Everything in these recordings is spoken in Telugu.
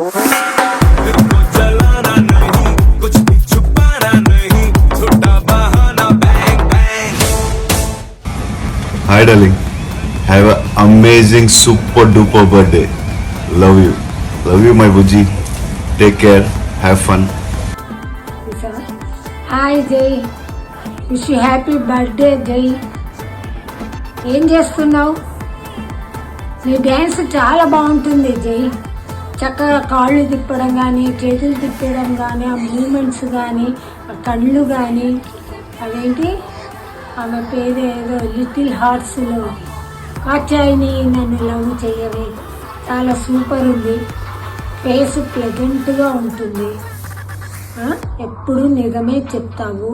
Hi darling, have an amazing super duper birthday. Love you my Buji. Take care, have fun. Hi జై, విష్ యూ హ్యాపీ బర్త్డే జై. ఏం చేస్తున్నావు? నీ డ్యాన్స్ చాలా బాగుంటుంది జై. చక్కగా కాళ్ళు తిప్పడం కానీ, చేతులు తిప్పడం కానీ, ఆ మూమెంట్స్ కానీ, ఆ కళ్ళు కానీ, అదేంటి ఆమె పేరు ఏదో లిటిల్ హార్ట్స్లో కాచాయిని నన్ను లవ్ చేయవే, చాలా సూపర్ ఉంది. ఫేస్ ప్లెజెంట్గా ఉంటుంది. ఎప్పుడు నిజమే చెప్తావు.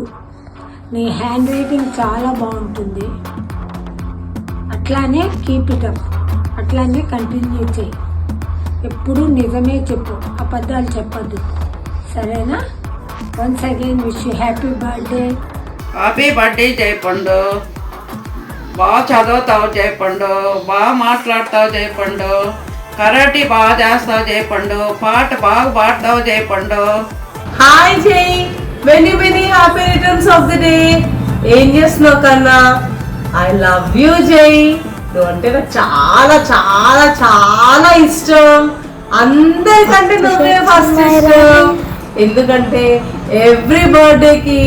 నీ హ్యాండ్ రైటింగ్ చాలా బాగుంటుంది. అట్లానే కీప్ ఇట్ అప్, అట్లానే కంటిన్యూ చేయి. ఎప్పుడు నిజమే చెప్పు, అబద్ధాలు చెప్పద్దు, సరేనా? Once again wish you happy birthday. Happy birthday Jayapandu. బాగా చదువుతావు జయపండు, బాగా మాట్లాడతావు జయపండు, కరాటీ బాగా చేస్తావు జయపండు, పాట బాగా పాడతావు జయపండు. హాయ్ జై, many happy returns of the day. ఏం చేస్తున్నావు కన్నా? ఐ లవ్ యూ జై. నువ్వు అంటే నాకు చాలా చాలా చాలా ఇష్టం. అందరికంటే నువ్వే ఫస్ట్ ఇష్టం. ఎందుకంటే ఎవ్రీ బర్త్డేకి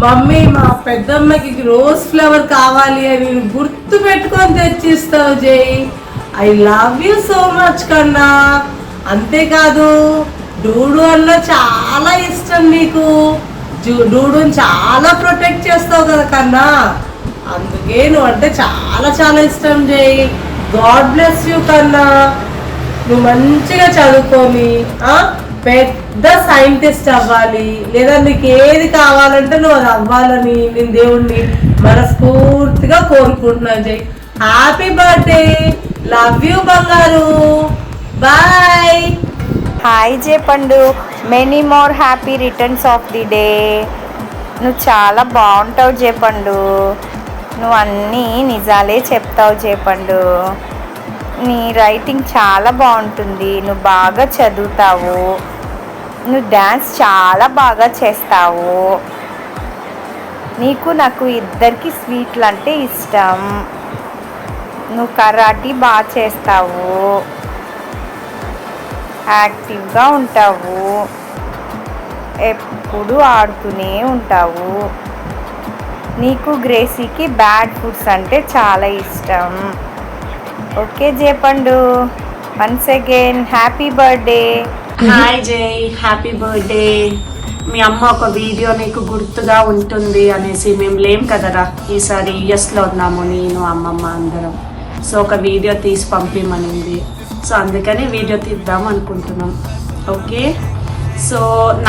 మమ్మీ మా పెద్దమ్మకి రోజ్ ఫ్లవర్ కావాలి అని గుర్తు పెట్టుకొని తెచ్చిస్తావు జై. I love you so much కన్నా. అంతేకాదు డూడు అన్న చాలా ఇష్టం నీకు. డూడుని చాలా ప్రొటెక్ట్ చేస్తావు కదా కన్నా, అందుకే నువ్వు అంటే చాలా చాలా ఇష్టం జై. గాడ్ బ్లెస్ యూ కన్నా. నువ్వు మంచిగా చదువుకొని పెద్ద సైంటిస్ట్ అవ్వాలి, లేదా నీకు ఏది కావాలంటే నువ్వు అది అవ్వాలని నేను దేవుణ్ణి మనస్ఫూర్తిగా కోరుకుంటున్నాను Jai. Happy birthday, love you బంగారు, bye. Hi Jayapandu, many more happy returns of the day. నువ్వు చాలా బాగుంటావు జయపండు. నువ్వు అన్నీ నిజాలే చెప్తావు జయపండు. నీ రైటింగ్ చాలా బాగుంటుంది. నువ్వు బాగా చదువుతావు. నువ్వు డ్యాన్స్ చాలా బాగా చేస్తావు. నీకు నాకు ఇద్దరికి స్వీట్లు అంటే ఇష్టం. నువ్వు కరాటీ బాగా చేస్తావు, యాక్టివ్గా ఉంటావు, ఎప్పుడు ఆడుతూనే ఉంటావు. నీకు గ్రేసీకి బ్యాడ్ ఫుడ్స్ అంటే చాలా ఇష్టం. Okay Jayapandu, once again happy birthday. Hi Jai, happy birthday. మీ అమ్మ ఒక వీడియో నీకు గుర్తుగా ఉంటుంది అనేసి, మేము లేం కదరా ఈసారి యుఎస్లో ఉన్నాము నేను అమ్మమ్మ అందరం. సో ఒక వీడియో తీసి పంపిమనింది. సో అందుకని వీడియో తీద్దాం అనుకుంటున్నాం. ఓకే, సో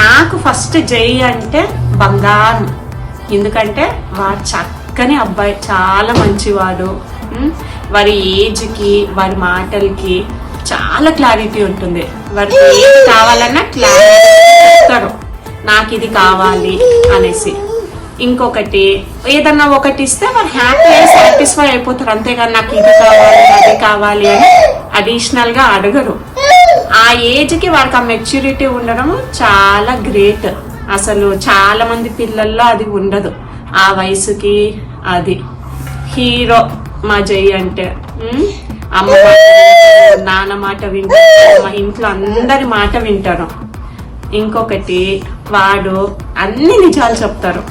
నాకు ఫస్ట్ జై అంటే బంగారం. ఎందుకంటే వాడు చక్కని అబ్బాయి, చాలా మంచివాడు. వారి ఏజ్కి వారి మాటలకి చాలా క్లారిటీ ఉంటుంది. వారికి ఏది కావాలన్నా క్లారిటీ చెప్తాడు, నాకు ఇది కావాలి అనేసి. ఇంకొకటి ఏదన్నా ఒకటి ఇస్తే వారు హ్యాపీగా సాటిస్ఫై అయిపోతారు, అంతేగాని నాకు ఇది కావాలి అది కావాలి అని అడిషనల్గా అడగరు. ఆ ఏజ్కి వారికి ఆ మెచ్యూరిటీ ఉండడం చాలా గ్రేట్. అసలు చాలా మంది పిల్లల్లో అది ఉండదు ఆ వయసుకి. అది హీరో మా జై అంటే. అమ్మ మాట వింటారు, నాన్న మాట వింటారు, మా ఇంట్లో అందరి మాట వింటారు. ఇంకొకటి వాడు అన్ని నిజాలు చెప్తారు.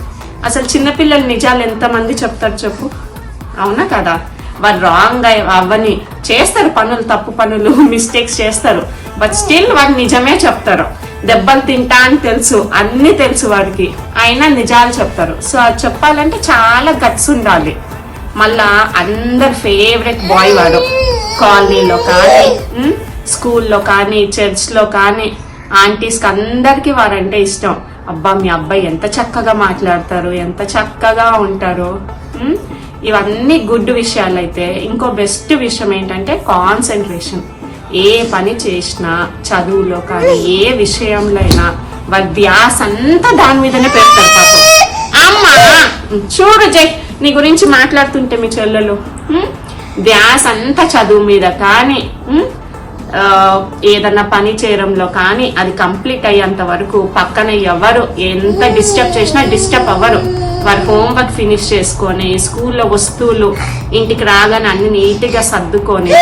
అసలు చిన్నపిల్లలు నిజాలు ఎంతమంది చెప్తారు చెప్పు, అవునా కదా? వాడు రాంగ్ అవన్నీ చేస్తారు, పనులు తప్పు పనులు మిస్టేక్స్ చేస్తారు, బట్ స్టిల్ వాడు నిజమే చెప్తారు. దెబ్బలు తింటా అని తెలుసు, అన్ని తెలుసు వాడికి, అయినా నిజాలు చెప్తారు. సో అది చెప్పాలంటే చాలా గట్స్ ఉండాలి. మళ్ళా అందరి ఫేవరెట్ బాయ్ వాడు. కాలనీలో కానీ, స్కూల్లో కానీ, చర్చ్లో కానీ, ఆంటీస్కి అందరికీ వారంటే ఇష్టం. అబ్బా మీ అబ్బాయి ఎంత చక్కగా మాట్లాడతారు, ఎంత చక్కగా ఉంటారు. ఇవన్నీ గుడ్ విషయాలు. అయితే ఇంకో బెస్ట్ విషయం ఏంటంటే కాన్సన్ట్రేషన్. ఏ పని చేసినా, చదువులో కానీ ఏ విషయంలో అయినా వారి ధ్యాస అంతా దాని మీదనే పెడతారు పాపం. అమ్మా చూడు జై, నీ గురించి మాట్లాడుతుంటే మీ చెల్లెలు ధ్యాస అంతా చదువు మీద కానీ ఏదన్నా పని చేయడంలో కానీ అది కంప్లీట్ అయ్యేంత వరకు పక్కన ఎవరు ఎంత డిస్టర్బ్ చేసినా డిస్టర్బ్ అవ్వరు. వారి హోంవర్క్ ఫినిష్ చేసుకొని స్కూల్లో వస్తువులు ఇంటికి రాగానే అన్ని నీట్గా సర్దుకొని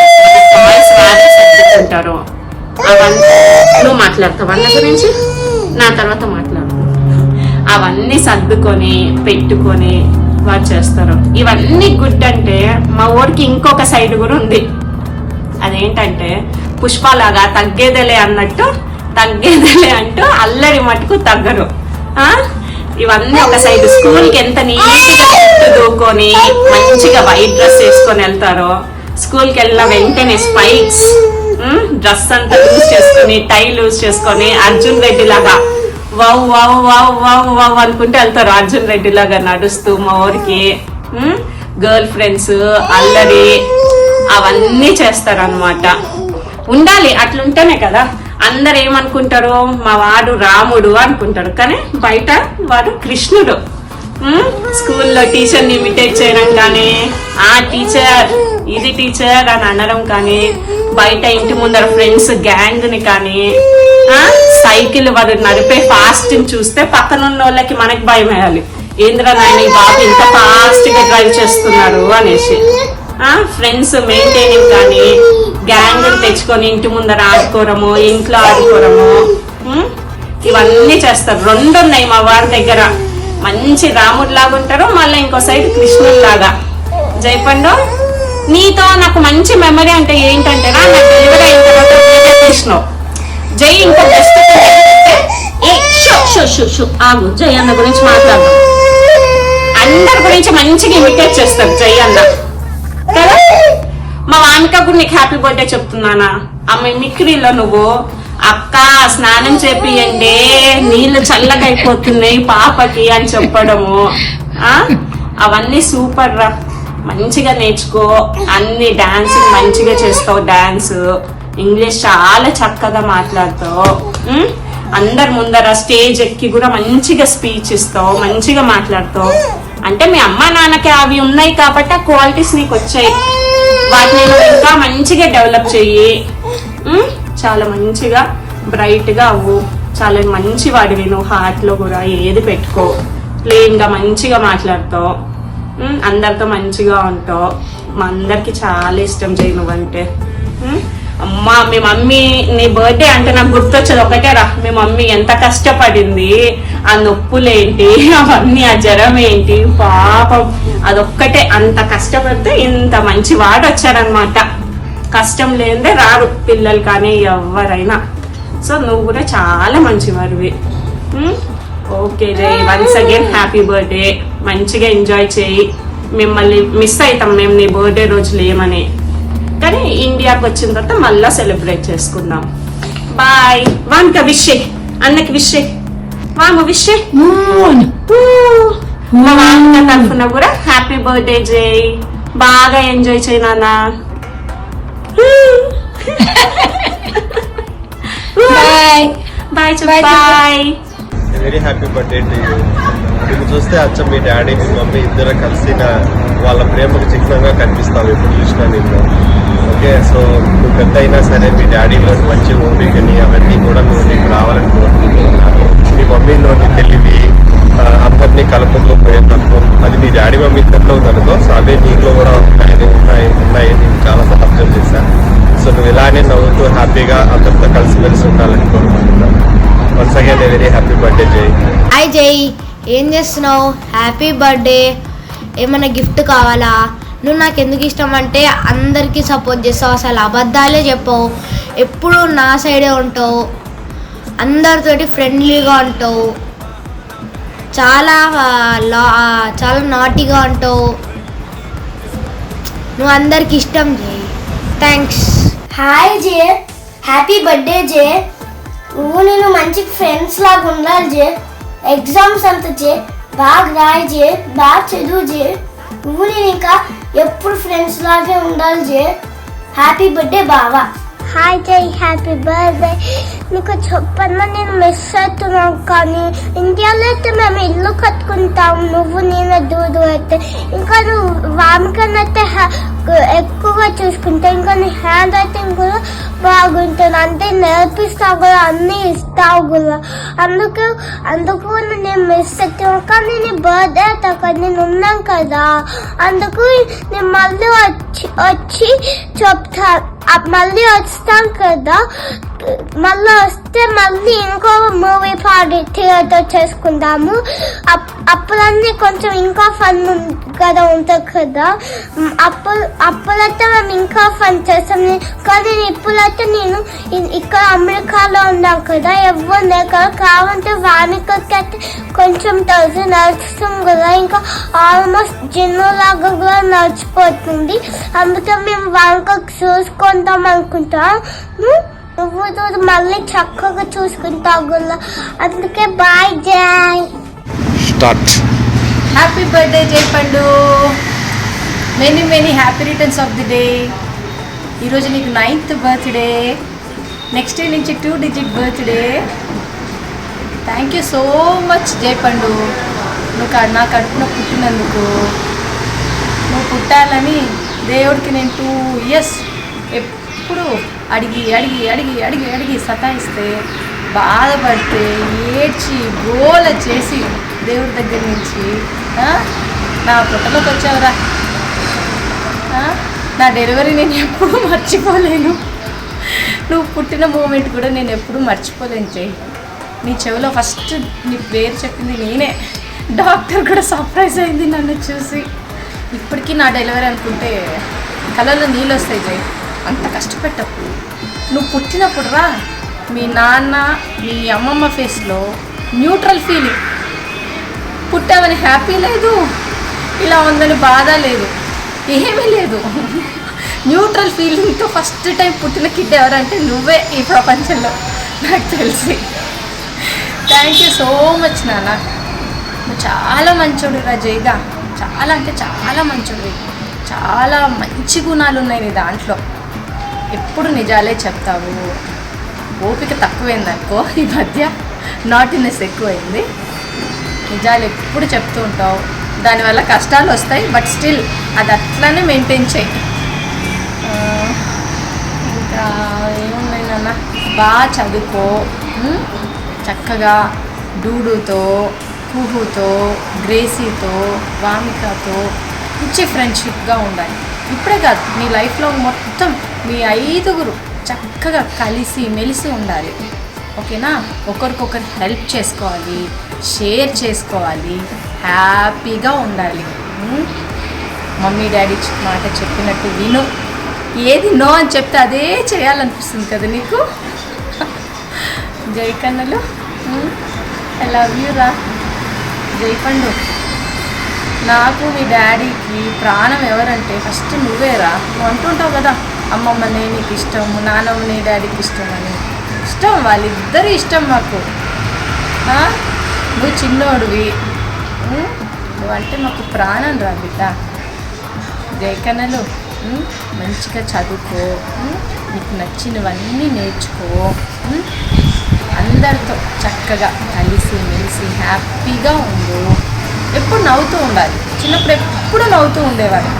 సర్దుకుంటారు. అవన్నీ నువ్వు మాట్లాడతావు అన్న గురించి, నా తర్వాత మాట్లాడు. అవన్నీ సర్దుకొని పెట్టుకొని వారు చేస్తారు. ఇవన్నీ గుడ్ అంటే మా ఊరికి ఇంకొక సైడ్ కూడా ఉంది. అదేంటంటే పుష్పలాగా తగ్గేదేలే అన్నట్టు, తగ్గేదేలే అంటూ అల్లరి మటుకు తగ్గరు. ఇవన్నీ ఒక సైడ్. స్కూల్కి ఎంత నీట్గా దూకొని మంచిగా వైట్ డ్రెస్ వేసుకొని వెళ్తారో, స్కూల్కి వెళ్ళిన వెంటనే స్పైక్స్, డ్రెస్ అంతా లూజ్ చేసుకొని, టై లూజ్ చేసుకొని అర్జున్ రెడ్డి లాగా wow wow wow wow wow అనుకుంటూ వెళ్తారు. అర్జున్ రెడ్డి లాగా నడుస్తూ మా ఊరికి. గర్ల్ ఫ్రెండ్స్ అల్లరి అవన్నీ చేస్తారు అన్నమాట. ఉండాలి, అట్లుంటేనే కదా అందరు ఏమనుకుంటారు, మా వాడు రాముడు అనుకుంటారు, కానీ బయట వాడు కృష్ణుడు. స్కూల్లో టీచర్ని ఇమిటేట్ చేయడం కానీ, ఆ టీచర్ ఇది టీచర్ అని అనడం కానీ, బయట ఇంటి ముందర ఫ్రెండ్స్ గ్యాంగ్ ని కానీ, సైకిల్ వాడు నడిపే ఫాస్ట్ చూస్తే పక్కన ఉన్న వాళ్ళకి మనకి భయం వేయాలి. ఏంద్రా నాయన ఈ బాబు ఇంత ఫాస్ట్ గా డ్రైవ్ చేస్తున్నారు అనేసి. ఫ్రెండ్స్ మెయింటైనింగ్ కానీ, గ్యాంగ్ తెచ్చుకొని ఇంటి ముందర ఆడుకోవడము, ఇంట్లో ఆడుకోవడము, ఇవన్నీ చేస్తారు. 2 ఉన్నాయి మా వారి దగ్గర. మంచి రాముడు లాగా ఉంటారు, మళ్ళీ ఇంకో సైడ్ కృష్ణుడు లాగా. జైపండు, నీతో నాకు మంచి మెమరీ అంటే ఏంటంటే నా డెలివరీ అయిన తర్వాత కృష్ణ జై ఇంకో బెస్ట్ ఆగు. జై అన్న గురించి మాట్లాడదాం. అందరి గురించి మంచిగా ఇమిటేట్ చేస్తారు జై అన్న కదా. మా వామిక కూడా నీకు హ్యాపీ బర్త్డే చెప్తున్నానా, ఆ మిమిక్రీలో నువ్వు అక్క స్నానం చేపియండి నీళ్లు చల్లగా అయిపోతున్నాయి పాపకి అని చెప్పడము, అవన్నీ సూపర్ రా. మంచిగా నేర్చుకో, అన్ని డాన్సింగ్ మంచిగా చేస్తావు, డాన్స్ ఇంగ్లీష్ చాలా చక్కగా మాట్లాడతావు. అందరి ముందర స్టేజ్ ఎక్కి కూడా మంచిగా స్పీచ్ ఇస్తావు, మంచిగా మాట్లాడతావు. అంటే మీ అమ్మ నాన్నకి అవి ఉన్నాయి కాబట్టి ఆ క్వాలిటీస్ నీకు వచ్చాయి. వాటిని ఇంకా మంచిగా డెవలప్ చెయ్యి. చాలా మంచిగా బ్రైట్ గా అవ్వు. చాలా మంచి వాడివి నువ్వు. హార్ట్ లో కూడా ఏది పెట్టుకో, ప్లెయిన్ గా మంచిగా మాట్లాడతావు, అందరితో మంచిగా ఉంటావు. మా అందరికి చాలా ఇష్టం చేయి నువ్వంటే. అమ్మా మీ మమ్మీ నీ బర్త్డే అంటే నాకు గుర్తొచ్చేది ఒకటే రా, మీ మమ్మీ ఎంత కష్టపడింది, ఆ నొప్పులేంటి అవన్నీ, ఆ జ్వరం ఏంటి పాపం, అదొక్కటే. అంత కష్టపడితే ఇంత మంచి వాడు వచ్చాడనమాట. కష్టం లేదే రారు పిల్లలు కానీ ఎవరైనా. సో నువ్వు కూడా చాలా మంచివాడివి. ఓకే జై, వన్స్ అగైన్ హ్యాపీ బర్త్డే. మంచిగా ఎంజాయ్ చేయి. మిమ్మల్ని మిస్ అవుతాం మేము నీ బర్త్డే రోజు లేమని, కానీ ఇండియాకి వచ్చిన తర్వాత మళ్ళా సెలబ్రేట్ చేసుకుందాం. బాయ్. వానికి విష్ అన్నకి విష్ వాము విష్. మా వామిక తరఫున కూడా హ్యాపీ బర్త్డే జై. బాగా ఎంజాయ్ చేయి నాన్న. Bye bye bye. Very happy birthday to you. నిన్ను చూస్తే అచ్చం మీ డాడీ మీ మమ్మీ ఇద్దరు కలిసిన వాళ్ళ ప్రేమకు చిహ్నంగా కనిపిస్తావు ఎప్పుడు చూసినా నిన్ను. ఓకే, సో నువ్వు పెద్ద అయినా సరే మీ డాడీలోని మంచి ఓపికని అవన్నీ కూడా నువ్వు నీకు రావాలని కోరుకుంటున్నాను. మీ మమ్మీలోని తెలివి, అందరినీ కలుపుతూ పోయే తత్వం, అది మీ డాడీ మమ్మీ ఇద్దరిలో ఉందనుకో. సో అవే నీలో కూడా ఉన్నాయి నేను చాలాసార్లు అబ్జర్వ్ చేశాను. సో నువ్వు ఇలానే నవ్వుతూ హ్యాపీగా అందరితో కలిసిమెలిసి ఉండాలని కోరుకుంటున్నాను. Once again very happy birthday జై. హాయ్ జై, ఏం చేస్తున్నావు? Happy birthday. ఏమైనా గిఫ్ట్ కావాలా? నువ్వు నాకు ఎందుకు ఇష్టం అంటే అందరికీ సపోర్ట్ చేస్తావు, అసలు అబద్ధాలే చెప్పవు, ఎప్పుడు నా సైడే ఉంటావు, అందరితోటి ఫ్రెండ్లీగా ఉంటావు, చాలా చాలా నాటిగా ఉంటావు. నువ్వు అందరికి ఇష్టం జే. థ్యాంక్స్. హాయ్ జే, హ్యాపీ బర్త్డే జే. నువ్వు నేను మంచి ఫ్రెండ్స్ లాగా ఉండాలి జే. ఎగ్జామ్స్ అంతా జే బాగా రాయి జే, బాగా చదువు జే. నువ్వు నేను ఇంకా ఎప్పుడు ఫ్రెండ్స్ లాగే ఉండాలి జే. హ్యాపీ బర్త్డే బావా. Hi Jai, happy birthday. నీకు చెప్పన్నా నేను మిస్ అవుతున్నాను, కానీ ఇండియాలో అయితే మేము ఇల్లు కట్టుకుంటాం, నువ్వు నేను దూదు అయితే. ఇంకా నువ్వు వామికనైతే ఎక్కువగా చూసుకుంటావు, ఇంకా నీ హ్యాండ్ రైటింగ్ కూడా బాగా లాగా ఉంటాను, అంటే నేర్పిస్తావు కదా, అన్ని ఇస్తావు కూడా. అందుకు నేను మిస్ అవుతాను. కానీ నీ బర్త్డే అక్కడ నేను ఉన్నాను కదా, అందుకు నేను మళ్ళీ వచ్చి చెప్తాను. మళ్ళీ వస్తాం కదా, మళ్ళీ వస్తే మళ్ళీ ఇంకో మూవీ పార్టీ థియేటర్ చేసుకుందాము. అప్పుడన్నీ కొంచెం ఇంకా ఫన్ కదా ఉంటుంది కదా. అప్పుడైతే మేము ఇంకా ఫన్ చేస్తాం. కానీ ఇప్పుడైతే నేను ఇక్కడ అమెరికాలో ఉన్నాం కదా, ఎవరు లేక కావాలంటే వానికకి అయితే కొంచెం నడుస్తాం కదా, ఇంకా ఆల్మోస్ట్ జిన్నులాగా కూడా నడిచిపోతుంది. అందుకే మేము వానికకి చూసుకుంటాం అనుకుంటాం. నువ్వు మళ్ళీ చక్కగా చూసుకుంటావు కూడా. అందుకే bye Jai. Start. Happy birthday Jayapandu. Many happy returns of the day. ఈరోజు నీకు 9th బర్త్డే, నెక్స్ట్ డే నుంచి 2 digit birthday. Thank you so much Jayapandu, నువ్వు నా కడుపున పుట్టినందుకు. నువ్వు పుట్టాలని దేవుడికి నేను 2 years ఎప్పుడు అడిగి సతాయిస్తే, బాధపడితే, ఏడ్చి గోల చేసి దేవుడి దగ్గర నుంచి నా పుట్టలోకి వచ్చావురా. నా డెలివరీ నేను ఎప్పుడూ మర్చిపోలేను. నువ్వు పుట్టిన మూమెంట్ కూడా నేను ఎప్పుడూ మర్చిపోలేను చెయ్యి. నీ చెవిలో ఫస్ట్ నీ పేరు చెప్పింది నేనే. డాక్టర్ కూడా సర్ప్రైజ్ అయింది నన్ను చూసి. ఇప్పటికీ నా డెలివరీ అనుకుంటే కళ్ళలో నీళ్ళు వస్తాయి జై, అంత కష్టపెట్టకు. నువ్వు పుట్టినప్పుడు రా, మీ నాన్న మీ అమ్మమ్మ ఫేస్లో న్యూట్రల్ ఫీలింగ్. పుట్టామని హ్యాపీ లేదు, ఇలా ఉందని బాధ లేదు, ఏమీ లేదు. న్యూట్రల్ ఫీలింగ్తో ఫస్ట్ టైం పుట్టిన కిడ్ ఎవరంటే నువ్వే ఈ ప్రపంచంలో నాకు తెలిసి. థ్యాంక్ యూ సో మచ్ నాన్న. నువ్వు చాలా మంచోడు రా జైగా, చాలా అంటే చాలా మంచోడు. చాలా మంచి గుణాలు ఉన్నాయి నీ దాంట్లో. ఎప్పుడు నిజాలే చెప్తావు. ఓపిక తక్కువైందనుకో, ఈ మధ్య నాటినెస్ ఎక్కువైంది. నిజాలు ఎప్పుడు చెప్తూ ఉంటావు, దానివల్ల కష్టాలు వస్తాయి, బట్ స్టిల్ అది అట్లనే మెయింటైన్ చేయి. ఇంకా ఏమున్నాయి నాన్న, బాగా చదువుకో, చక్కగా డూడుతో, కుహుతో, గ్రేసీతో, వామికతో మంచి ఫ్రెండ్షిప్గా ఉండాలి. ఇప్పుడే కాదు, నీ లైఫ్లో మొత్తం మీ 5గురు చక్కగా కలిసి మెలిసి ఉండాలి. ఓకేనా? ఒకరికొకరు హెల్ప్ చేసుకోవాలి, షేర్ చేసుకోవాలి, హ్యాపీగా ఉండాలి. మమ్మీ డాడీ మాట చెప్పినట్టు విను. ఏది నో అని చెప్తే అదే చేయాలనిపిస్తుంది కదా నీకు. జయకన్నలు, ఐ లవ్ యూ రా జయపండు. నాకు మీ డాడీకి ప్రాణం ఎవరంటే ఫస్ట్ నువ్వేరా. నువ్వు అంటుంటావు కదా, అమ్మమ్మనే నీకు ఇష్టం, నాన్నమ్మని డాడీకి ఇష్టం అని. ఇష్టం, వాళ్ళిద్దరూ ఇష్టం మాకు. నువ్వు చిన్నోడివి, నువ్వంటే మాకు ప్రాణం రా బిడ్డ. జయకన్నలు, మంచిగా చదువుకో, నీకు నచ్చినవన్నీ నేర్చుకో, అందరితో చక్కగా కలిసి మెలిసి హ్యాపీగా ఉండు. ఎప్పుడు నవ్వుతూ ఉండాలి. చిన్నప్పుడు ఎప్పుడు నవ్వుతూ ఉండేవారు.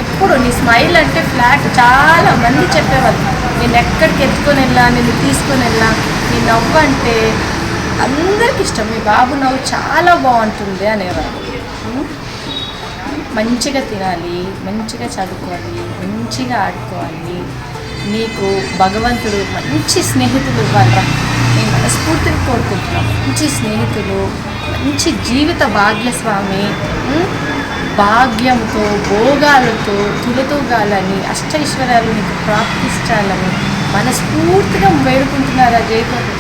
ఎప్పుడు నీ స్మైల్ అంటే ఫ్లాట్. చాలా మంది చెప్పేవాళ్ళు, నేను ఎక్కడికి ఎత్తుకొని వెళ్ళా, నేను తీసుకొని వెళ్ళా, నీ నవ్వు అంటే అందరికి ఇష్టం, మీ బాబు నవ్వు చాలా బాగుంటుంది అనేవారు. మంచిగా తినాలి, మంచిగా చదువుకోవాలి, మంచిగా ఆడుకోవాలి. నీకు భగవంతుడు మంచి స్నేహితులు ఇవ్వాలరా. నేను మనస్ఫూర్తిగా కోరుకుంటున్నాను. మంచి స్నేహితులు, మంచి జీవిత భాగ్యస్వామి, భాగ్యంతో, భోగాలతో తులతూగాలని, అష్టైశ్వర్యాలు నీకు ప్రాప్తించాలని మనస్ఫూర్తిగా వేడుకుంటున్నారా జయపండు.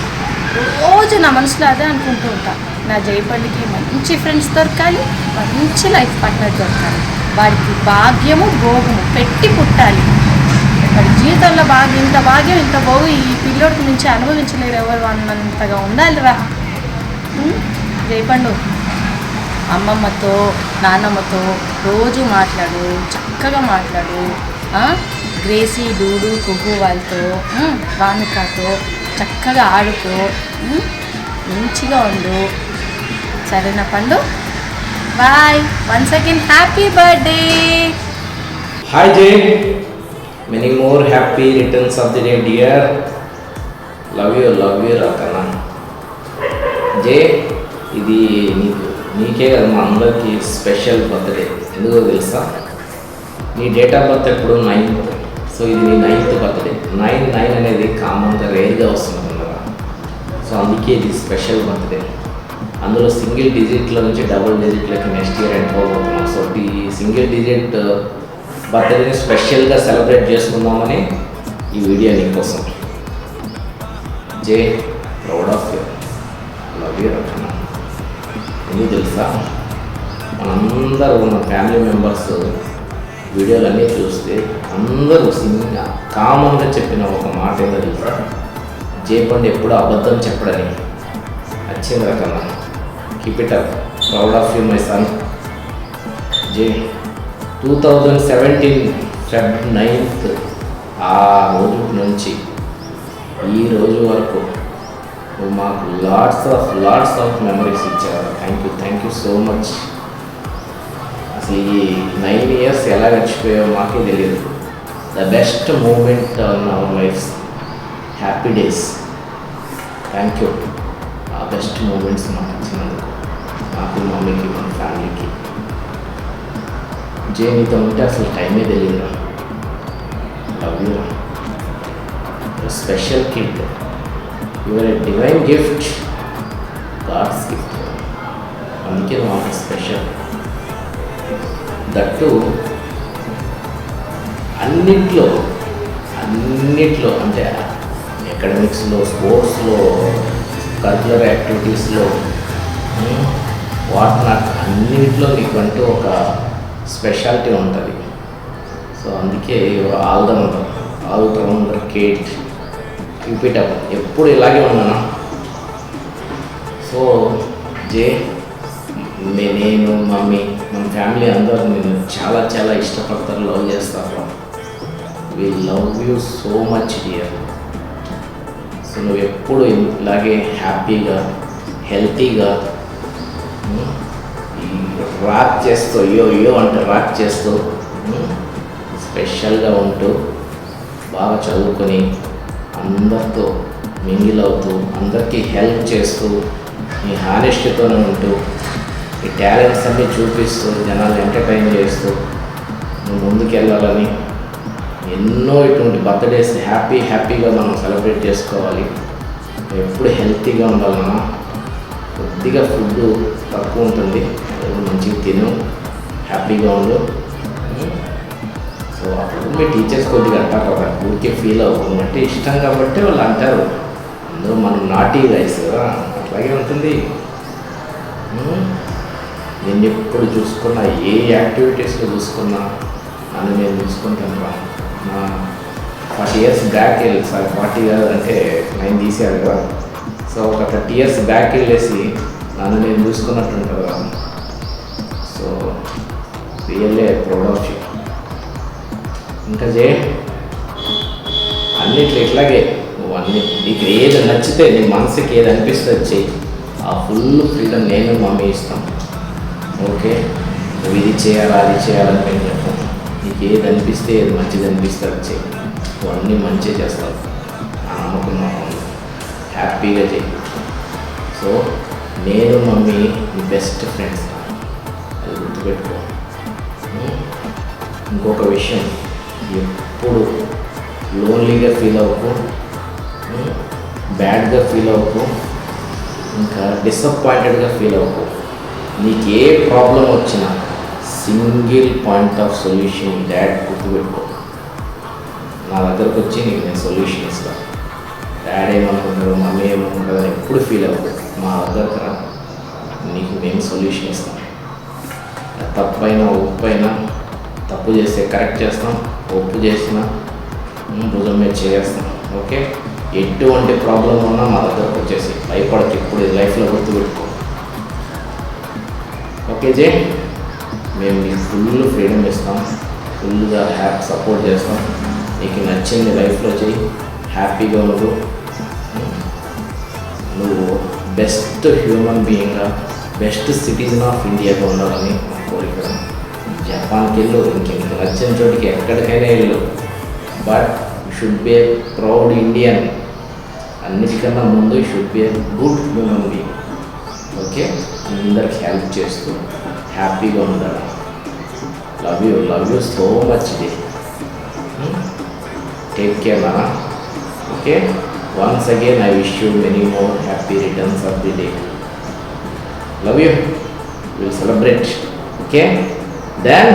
రోజు నా మనసులో అదే అనుకుంటూ ఉంటా, నా జయపండుకి మంచి ఫ్రెండ్స్ దొరకాలి, మంచి లైఫ్ పార్ట్నర్ దొరకాలి, వాడికి భాగ్యము భోగము పెట్టి పుట్టాలి. వాడి జీవితంలో ఇంత భాగ్యం ఇంత భోగం ఈ పిల్లోడికి నుంచి అనుభవించలేరు ఎవరు అన్నంతగా ఉండాలిరా. జయపండు, అమ్మమ్మతో నాన్నమ్మతో రోజు మాట్లాడు, చక్కగా మాట్లాడు. గ్రేసీ, డూడు, కుహు వాళ్ళతో, వామికతో చక్కగా ఆడుకో, మంచిగా ఉండు. సరేనా పండు? Bye. Once again happy birthday. Hi Jay, many more happy returns of the day dear. Love you Rakanna. Jay, ఇది నీకే కదా, మా అందరికి స్పెషల్ బర్త్డే. ఎందుకో తెలుసా? నీ డేట్ ఆఫ్ బర్త్ ఎప్పుడు 9th. సో ఇది నీ 9th బర్త్డే. 9 అనేది కామన్గా రేర్గా వస్తుంది కదా, సో అందుకే ఇది స్పెషల్ బర్త్డే. అందులో సింగిల్ డిజిట్లో నుంచి డబుల్ డిజిట్లకి నెక్స్ట్ ఇయర్ ఎంటర్ అవబోతున్నాం. సో ఈ సింగిల్ డిజిట్ బర్త్డేని స్పెషల్గా సెలబ్రేట్ చేసుకుందామని ఈ వీడియో నీకోసం. Jay, proud of you, love you Rakshana. ఎందుకు తెలుసా? మనందరూ మన ఫ్యామిలీ మెంబర్స్ వీడియోలన్నీ చూస్తే అందరూ కామన్గా చెప్పిన ఒక మాట ఏంటో తెలుసా? జే పండు ఎప్పుడు అబద్ధం చెప్పడని. వచ్చింది Rakanna. Keep it up, proud of you my son. Jay, 2017 Feb 9th ఆ రోజు నుంచి ఈ రోజు వరకు నువ్వు మాకు లాట్స్ ఆఫ్ మెమరీస్ ఇచ్చారు. Thank you so much. అసలు ఈ 9 years ఎలా గడిచిపోయావో మాకే తెలియదు. The best moment on our lives, happy days. Thank you. ఆ బెస్ట్ మూమెంట్స్ మాకు ఇచ్చినందుకు, నాకు, మమ్మీకి, మన ఫ్యామిలీకి. జే, నీతో ఉంటే అసలు టైమే తెలియదు. Love you, special kid. Your a divine gift, god's gift. అందుకే మాకు స్పెషల్. దట్టు అన్నిట్లో అంటే అకాడమిక్స్లో, స్పోర్ట్స్లో, కల్చరల్ యాక్టివిటీస్లో, వాట్ నాట్, అన్నింటిలో నీకంటూ ఒక స్పెషాలిటీ ఉంటుంది. సో అందుకే all rounder kid. Keep it up. ఎప్పుడు ఇలాగే ఉన్నానా? సో జే, నేను, మమ్మీ, మన ఫ్యామిలీ అందరూ నేను చాలా ఇష్టపడతారు, లవ్ చేస్తారు. We love you so much dear. So నువ్వు ఎప్పుడు ఇలాగే హ్యాపీగా, హెల్తీగా, రాక్ చేస్తూ అయ్యో అంటే రాక్ చేస్తూ, స్పెషల్గా ఉంటూ, బాగా చదువుకొని, అందరితో మింగిల్ అవుతూ, అందరికీ హెల్ప్ చేస్తూ, నీ హానెస్టీతోనే ఉంటూ, ఈ టాలెంట్స్ అన్నీ చూపిస్తూ, జనాలు ఎంటర్టైన్ చేస్తూ నువ్వు ముందుకెళ్ళాలని. ఎన్నో ఇటువంటి బర్త్డేస్ హ్యాపీగా మనం సెలబ్రేట్ చేసుకోవాలి. ఎప్పుడు హెల్తీగా ఉండాలన్నా. కొద్దిగా ఫుడ్ తక్కువ ఉంటుంది, మంచిగా తిను, హ్యాపీగా ఉండు. సో అప్పుడు మీ టీచర్స్ కొద్దిగా అంటారు కదా, ఊరికే ఫీల్ అవ్వదు అంటే ఇష్టం కాబట్టి వాళ్ళు అంటారు. అందులో మనం నాటీ రైస్ కదా, అట్లాగే ఉంటుంది. నేను ఎప్పుడు చూసుకున్నా, ఏ యాక్టివిటీస్లో చూసుకున్నా నన్ను నేను చూసుకుంటాను రా. నా 40 years బ్యాక్ వెళ్ళి, సార్ 40 years అంటే 9 తీసారు కదా, సో ఒక 30 years బ్యాక్ వెళ్ళేసి నన్ను నేను చూసుకున్నట్టు ఉంటుంది కదా. So really proud of you. ఇంకా జే, అన్నిట్లో ఇట్లాగే నువ్వు నీకు ఏది నచ్చితే, నీ మనసుకి ఏది అనిపిస్తుంది చెయ్యి. ఆ ఫుల్ ఫ్రీడమ్ నేను, మమ్మీ ఇస్తాం. ఓకే, నువ్వు ఇది చేయాలా అది చేయాలని నేను చెప్పాను. నీకు ఏది అనిపిస్తే, ఏది మంచిది అనిపిస్తే అది చెయ్యి. నువ్వు అన్నీ మంచిగా చేస్తావు, ఆ నమ్మకం మాకు. హ్యాపీగా చెయ్యి. సో నేను, మమ్మీ నీ బెస్ట్ ఫ్రెండ్స్, అది గుర్తుపెట్టుకో. ఇంకొక విషయం, ఎప్పుడు లోన్లీగా ఫీల్ అవ్వకు, బ్యాడ్గా ఫీల్ అవ్వకు, ఇంకా డిసప్పాయింటెడ్గా ఫీల్ అవ్వకు. నీకు ఏ ప్రాబ్లం వచ్చినా single point of solution dad గుర్తుపెట్టుకో. నా దగ్గరకు వచ్చి నీకు నేను సొల్యూషన్ ఇస్తాను. డాడ్ ఏమనుకుంటారు, మమ్మీ ఏమనుకుంటారు అని ఎప్పుడు ఫీల్ అవ్వదు. మా దగ్గరకు రా, నీకు మేము సొల్యూషన్ ఇస్తాం. తప్పైనా ఒప్పైనా, తప్పు చేస్తే కరెక్ట్ చేస్తాం, ఒప్పు చేసినా భుజం మీద చేస్తాం. ఓకే, ఎటువంటి ప్రాబ్లం ఉన్నా మా దగ్గరకు వచ్చేసి భయపడకు. ఇప్పుడు లైఫ్లో గుర్తుపెట్టుకో. ఓకే జే, మేము నీకు ఫుల్ ఫ్రీడమ్ ఇస్తాం, ఫుల్గా సపోర్ట్ చేస్తాం. నీకు నచ్చింది లైఫ్లో చెయ్యి, హ్యాపీగా ఉండు. నువ్వు బెస్ట్ హ్యూమన్ బీయింగ్గా, బెస్ట్ సిటిజన్ ఆఫ్ ఇండియాగా ఉండాలని మా కోరిక. జపాన్కి వెళ్ళు, ఇంకెందుకు నచ్చిన చోటికి ఎక్కడికైనా వెళ్ళు, but you should be a proud Indian. అన్నిటికన్నా ముందు should be a good human being. Okay, అందరికి హెల్ప్ చేస్తూ హ్యాపీగా ఉండాలి. లవ్ యూ సో మచ్ డే. టేక్ కేర్ నానా. Okay, once again I wish you many more happy returns of the day. Love you. Will celebrate. Okay, then